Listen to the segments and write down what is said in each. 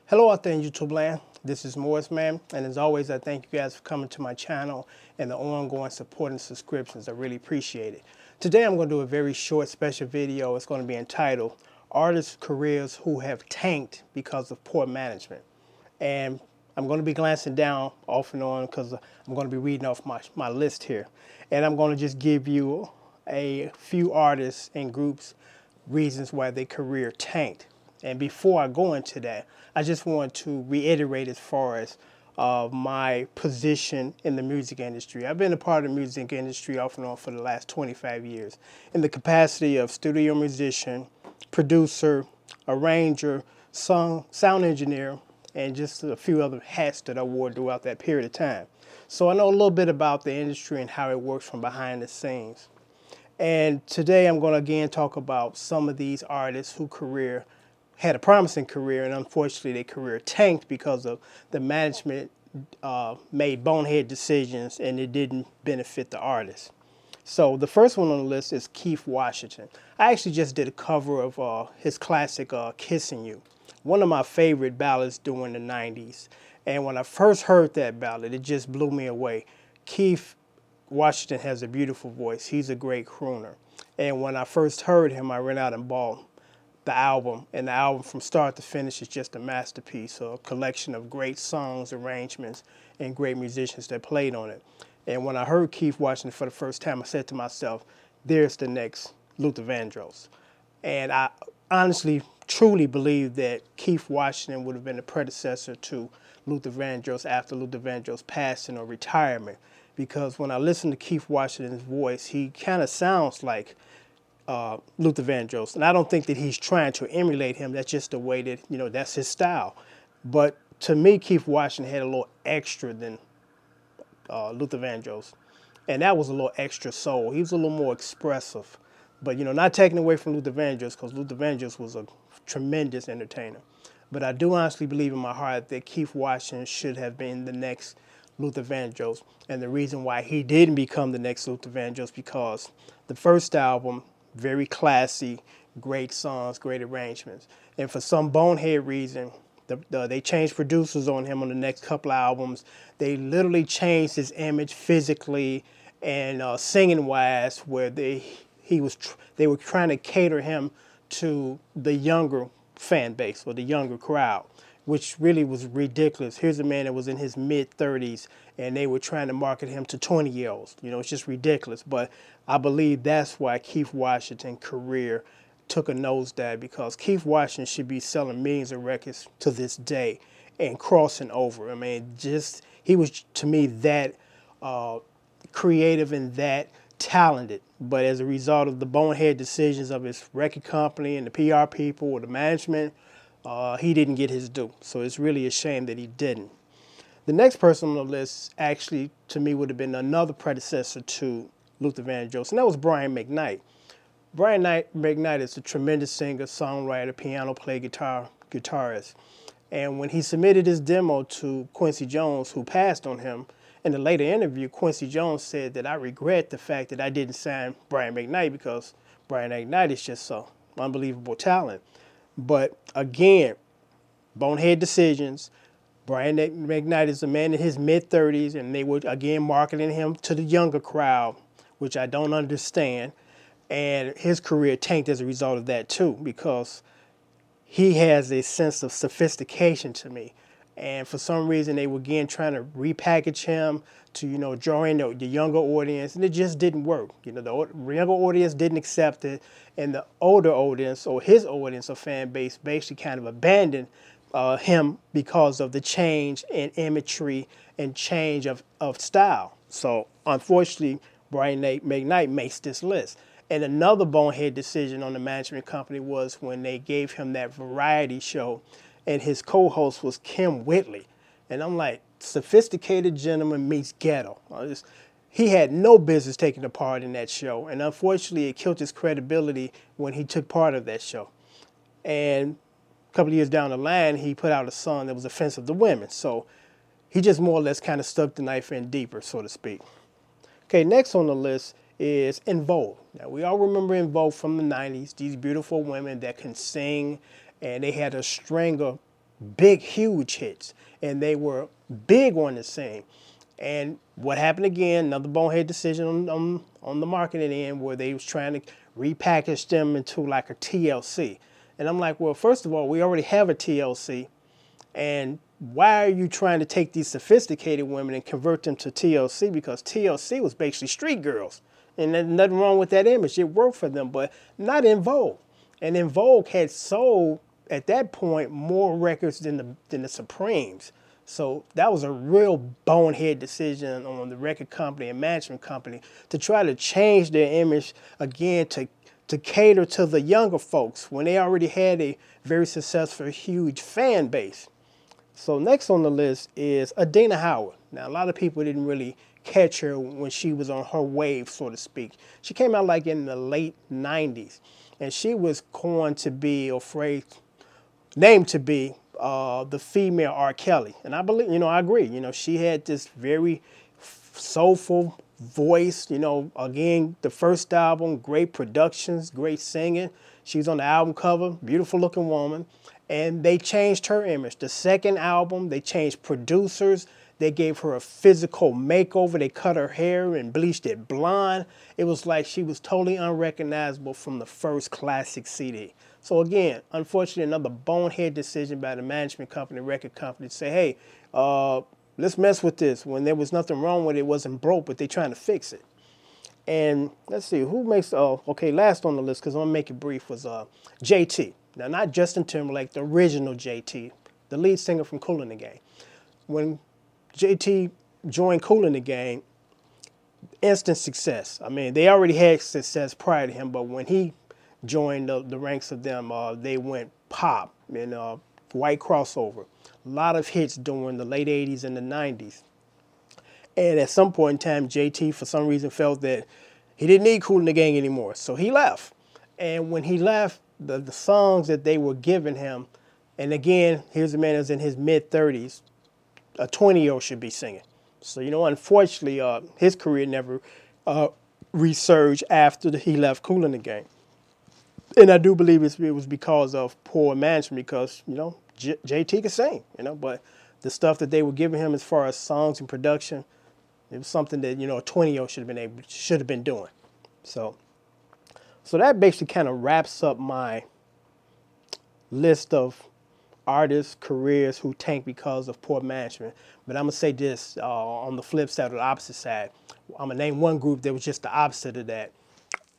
Hello out there in YouTube land. This is Morris Man, and as always, I thank you guys for coming to my channel and the ongoing support and subscriptions. I really appreciate it. Today I'm going to do a very short special video. It's going to be entitled Artists' Careers Who Have Tanked Because of Poor Management. And I'm going to be glancing down off and on because I'm going to be reading off my list here. And I'm going to just give you a few artists and groups reasons why their career tanked. And before I go into that, I just want to reiterate as far as my position in the music industry. I've been a part of the music industry off and on for the last 25 years in the capacity of studio musician, producer, arranger, sound engineer, and just a few other hats that I wore throughout that period of time. So I know a little bit about the industry and how it works from behind the scenes. And today I'm going to again talk about some of these artists whose career had a promising career, and unfortunately their career tanked because of the management made bonehead decisions and it didn't benefit the artist. So the first one on the list is Keith Washington. I actually just did a cover of his classic Kissing You, one of my favorite ballads during the 90s. And when I first heard that ballad, it just blew me away. Keith Washington has a beautiful voice. He's a great crooner. And when I first heard him, I ran out and bought the album, and the album from start to finish is just a masterpiece, a collection of great songs, arrangements, and great musicians that played on it. And when I heard Keith Washington for the first time, I said to myself, there's the next Luther Vandross. And I honestly, truly believe that Keith Washington would have been the predecessor to Luther Vandross after Luther Vandross' passing or retirement. Because when I listen to Keith Washington's voice, he kind of sounds like Luther Vandross. And I don't think that he's trying to emulate him. That's just the way that, that's his style. But to me, Keith Washington had a little extra than Luther Vandross. And that was a little extra soul. He was a little more expressive. But, not taking away from Luther Vandross, because Luther Vandross was a tremendous entertainer. But I do honestly believe in my heart that Keith Washington should have been the next Luther Vandross. And the reason why he didn't become the next Luther Vandross, because the first album, very classy, great songs, great arrangements. And for some bonehead reason, they changed producers on him on the next couple of albums. They literally changed his image physically and singing-wise, where they were trying to cater him to the younger fan base or the younger crowd, which really was ridiculous. Here's a man that was in his mid-30s, and they were trying to market him to 20-year-olds. It's just ridiculous. But I believe that's why Keith Washington's career took a nosedive, because Keith Washington should be selling millions of records to this day and crossing over. I mean, he was, to me, that creative and that talented. But as a result of the bonehead decisions of his record company and the PR people or the management, he didn't get his due. So it's really a shame that he didn't. The next person on the list actually, to me, would have been another predecessor to Luther Vandross, and that was Brian Mcknight. Brian Mcknight is a tremendous singer, songwriter, piano player, guitarist. And when he submitted his demo to Quincy Jones, who passed on him, in a later interview, Quincy Jones said that I regret the fact that I didn't sign Brian Mcknight, because Brian Mcknight is just so unbelievable talent. But again, bonehead decisions. Brian Mcknight is a man in his mid-30s, and they were, again, marketing him to the younger crowd, which I don't understand. And his career tanked as a result of that, too, because he has a sense of sophistication to me. And for some reason, they were, again, trying to repackage him to, draw in the younger audience, and it just didn't work. The younger audience didn't accept it, and the older audience, or his audience or fan base, basically kind of abandoned him because of the change in imagery and change of style. So, unfortunately, Brian Mcknight makes this list. And another bonehead decision on the management company was when they gave him that variety show, and his co-host was Kim Whitley. And I'm like, sophisticated gentleman meets ghetto. He had no business taking a part in that show. And unfortunately, it killed his credibility when he took part of that show. And a couple of years down the line, he put out a song that was offensive to women. So he just more or less kind of stuck the knife in deeper, so to speak. Okay, next on the list is En Vogue. Now, we all remember En Vogue from the 90s, these beautiful women that can sing, and they had a string of big, huge hits, and they were big on the scene. And what happened again? Another bonehead decision on the marketing end, where they was trying to repackage them into like a TLC. And I'm like, well, first of all, we already have a TLC, and why are you trying to take these sophisticated women and convert them to TLC? Because TLC was basically street girls, and there's nothing wrong with that image. It worked for them, but not In Vogue. And In Vogue had sold at that point more records than the Supremes. So that was a real bonehead decision on the record company and management company to try to change their image again to cater to the younger folks when they already had a very successful, huge fan base. So next on the list is Adina Howard. Now, a lot of people didn't really catch her when she was on her wave, so to speak. She came out like in the late 90s, and she was going to be named to be the female R. Kelly. And I believe, I agree. She had this very soulful voice. Again, the first album, great productions, great singing. She was on the album cover, beautiful looking woman. And they changed her image. The second album, they changed producers. They gave her a physical makeover. They cut her hair and bleached it blonde. It was like she was totally unrecognizable from the first classic CD. So again, unfortunately, another bonehead decision by the management company, record company, to say, hey, let's mess with this. When there was nothing wrong with it, it wasn't broke, but they're trying to fix it. And let's see, who makes, last on the list, because I'm going to make it brief, was JT. Now, not Justin Timberlake, the original JT, the lead singer from Kool and the Gang. When JT joined Kool and the Gang, instant success. I mean, they already had success prior to him, but when he joined the ranks of them, they went pop and white crossover. A lot of hits during the late 80s and the 90s. And at some point in time, JT, for some reason, felt that he didn't need Kool and the Gang anymore, so he left. And when he left, the songs that they were giving him, and again, here's a man that's in his mid-30s, a 20-year-old should be singing. So, unfortunately, his career never resurged after he left Kool and the Gang. And I do believe it was because of poor management, because, JT could sing, but the stuff that they were giving him as far as songs and production, it was something that, a 20-year-old should have been doing. So that basically kind of wraps up my list of artists, careers who tanked because of poor management. But I'm going to say this, on the flip side, or the opposite side, I'm going to name one group that was just the opposite of that,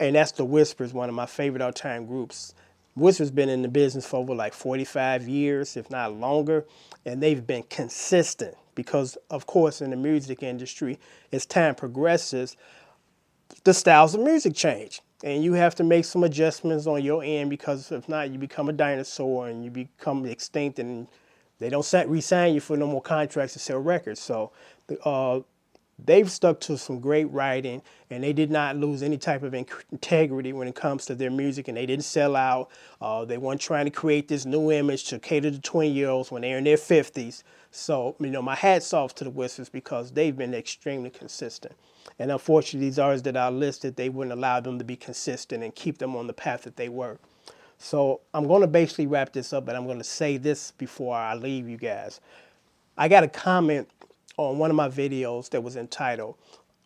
and that's the Whispers, one of my favorite all-time groups. Whispers been in the business for over like 45 years, if not longer, and they've been consistent because, of course, in the music industry, as time progresses, the styles of music change. And you have to make some adjustments on your end, because if not, you become a dinosaur and you become extinct, and they don't re-sign you for no more contracts to sell records. So they've stuck to some great writing, and they did not lose any type of integrity when it comes to their music, and they didn't sell out. They weren't trying to create this new image to cater to 20-year-olds when they're in their 50s. So, my hat's off to the Whispers, because they've been extremely consistent. And unfortunately, these artists that I listed, they wouldn't allow them to be consistent and keep them on the path that they were. So I'm going to basically wrap this up, but I'm going to say this before I leave you guys. I got a comment on one of my videos that was entitled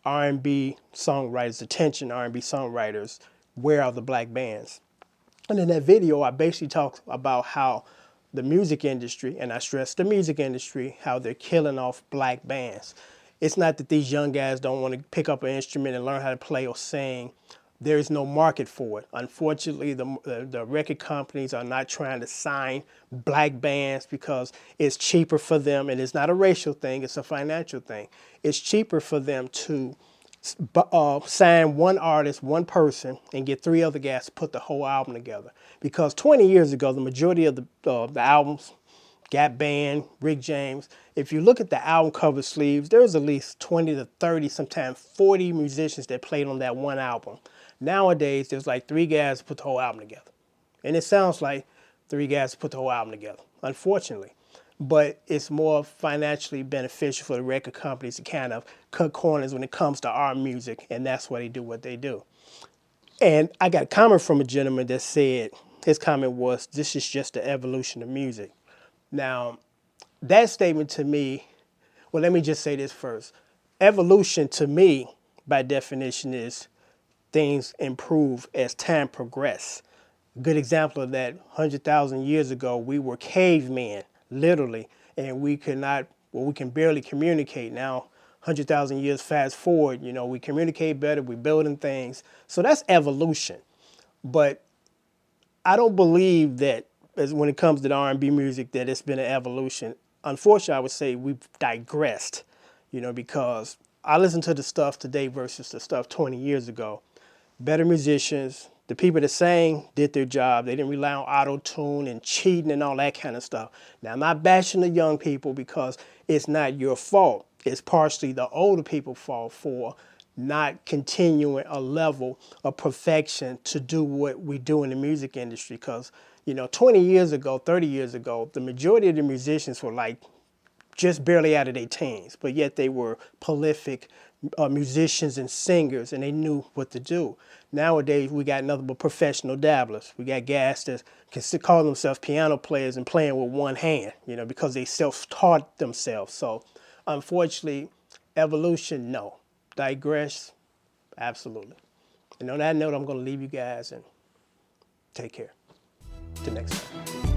R&B Songwriters, Attention R&B Songwriters, Where Are the Black Bands? And in that video, I basically talked about how the music industry, and I stress the music industry, how they're killing off black bands. It's not that these young guys don't want to pick up an instrument and learn how to play or sing. There is no market for it. Unfortunately, the record companies are not trying to sign black bands because it's cheaper for them, and it's not a racial thing, it's a financial thing. It's cheaper for them to sign one artist, one person, and get three other guys to put the whole album together. Because 20 years ago, the majority of the albums, Gap Band, Rick James, if you look at the album cover sleeves, there's at least 20 to 30, sometimes 40 musicians that played on that one album. Nowadays, there's like three guys to put the whole album together. And it sounds like three guys to put the whole album together, unfortunately. But it's more financially beneficial for the record companies to kind of cut corners when it comes to our music, and that's why they do what they do. And I got a comment from a gentleman that said, his comment was, this is just the evolution of music. Now, that statement to me, well, let me just say this first. Evolution to me, by definition, is things improve as time progresses. A good example of that, 100,000 years ago, we were cavemen, literally, and we could not, well, we can barely communicate. Now, 100,000 years fast forward, you know, we communicate better, we're building things. So that's evolution. But I don't believe that as when it comes to the R&B music that it's been an evolution. Unfortunately, I would say we've digressed, you know, because I listen to the stuff today versus the stuff 20 years ago. Better musicians, the people that sang did their job. They didn't rely on auto-tune and cheating and all that kind of stuff. Now, I'm not bashing the young people because it's not your fault. It's partially the older people's fault for not continuing a level of perfection to do what we do in the music industry. Because, you know, 20 years ago, 30 years ago, the majority of the musicians were like just barely out of their teens, but yet they were prolific musicians and singers, and they knew what to do. Nowadays, we got nothing but professional dabblers. We got guys that can call themselves piano players and playing with one hand, you know, because they self-taught themselves. So, unfortunately, evolution, no. Digress, absolutely. And on that note, I'm going to leave you guys and take care. Till next time.